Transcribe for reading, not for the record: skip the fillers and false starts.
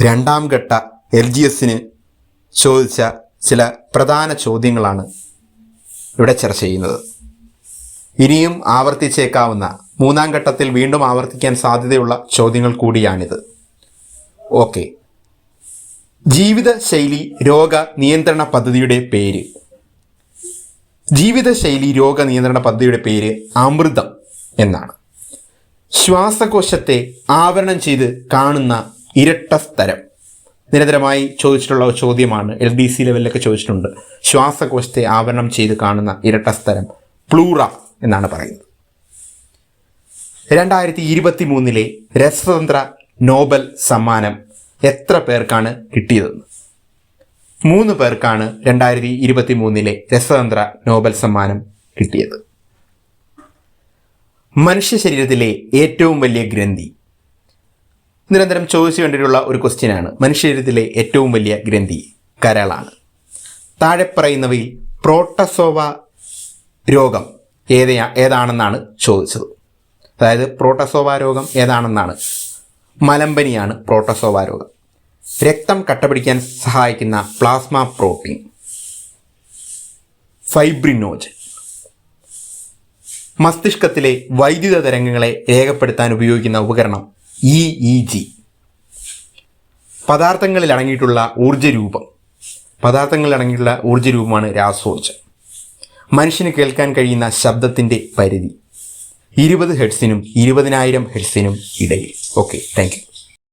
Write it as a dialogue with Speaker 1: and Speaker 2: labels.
Speaker 1: രണ്ടാം ഘട്ട LGSന് ചോദിച്ച ചില പ്രധാന ചോദ്യങ്ങളാണ് ഇവിടെ ചർച്ച ചെയ്യുന്നത്. ഇനിയും ആവർത്തിച്ചേക്കാവുന്ന, മൂന്നാം ഘട്ടത്തിൽ വീണ്ടും ആവർത്തിക്കാൻ സാധ്യതയുള്ള ചോദ്യങ്ങൾ കൂടിയാണിത്. ഓക്കെ, ജീവിതശൈലി രോഗ നിയന്ത്രണ പദ്ധതിയുടെ പേര്. ജീവിതശൈലി രോഗ നിയന്ത്രണ പദ്ധതിയുടെ പേര് അമൃതം എന്നാണ്. ശ്വാസകോശത്തെ ആവരണം ചെയ്ത് കാണുന്ന ഇരട്ട സ്തരം നിരന്തരമായി ചോദിച്ചിട്ടുള്ള ചോദ്യമാണ്. LDC ലെവലിലൊക്കെ ചോദിച്ചിട്ടുണ്ട്. ശ്വാസകോശത്തെ ആവരണം ചെയ്ത് കാണുന്ന ഇരട്ട സ്തരം പ്ലൂറ എന്നാണ് പറയുന്നത്. 2023 രസതന്ത്ര നോബൽ സമ്മാനം എത്ര പേർക്കാണ് കിട്ടിയതെന്ന്? 3 പേർക്കാണ് 2023 രസതന്ത്ര നോബൽ സമ്മാനം കിട്ടിയത്. മനുഷ്യ ശരീരത്തിലെ ഏറ്റവും വലിയ ഗ്രന്ഥി. നിരന്തരം ചോദിച്ചു കണ്ടിട്ടുള്ള ഒരു ക്വസ്റ്റ്യനാണ്. മനുഷ്യ ശരീരത്തിലെ ഏറ്റവും വലിയ ഗ്രന്ഥി കരളാണ്. താഴെ പറയുന്നവയിൽ പ്രോട്ടസോവ രോഗം ഏതാണെന്നാണ് ചോദിച്ചത്. അതായത് പ്രോട്ടസോവ രോഗം ഏതാണെന്നാണ്. മലമ്പനിയാണ് പ്രോട്ടസോവ രോഗം. രക്തം കട്ടപിടിക്കാൻ സഹായിക്കുന്ന പ്ലാസ്മ പ്രോട്ടീൻ ഫൈബ്രിനോജൻ. മസ്തിഷ്കത്തിലെ വൈദ്യുത തരംഗങ്ങളെ രേഖപ്പെടുത്താൻ ഉപയോഗിക്കുന്ന ഉപകരണം EEG. പദാർത്ഥങ്ങളിൽ അടങ്ങിയിട്ടുള്ള ഊർജ്ജരൂപമാണ് രാസോർജ്ജം. മനുഷ്യന് കേൾക്കാൻ കഴിയുന്ന ശബ്ദത്തിൻ്റെ പരിധി 20 ഹെർട്സിനും 20,000 ഹെർട്സിനും ഇടയിൽ. Okay, thank you.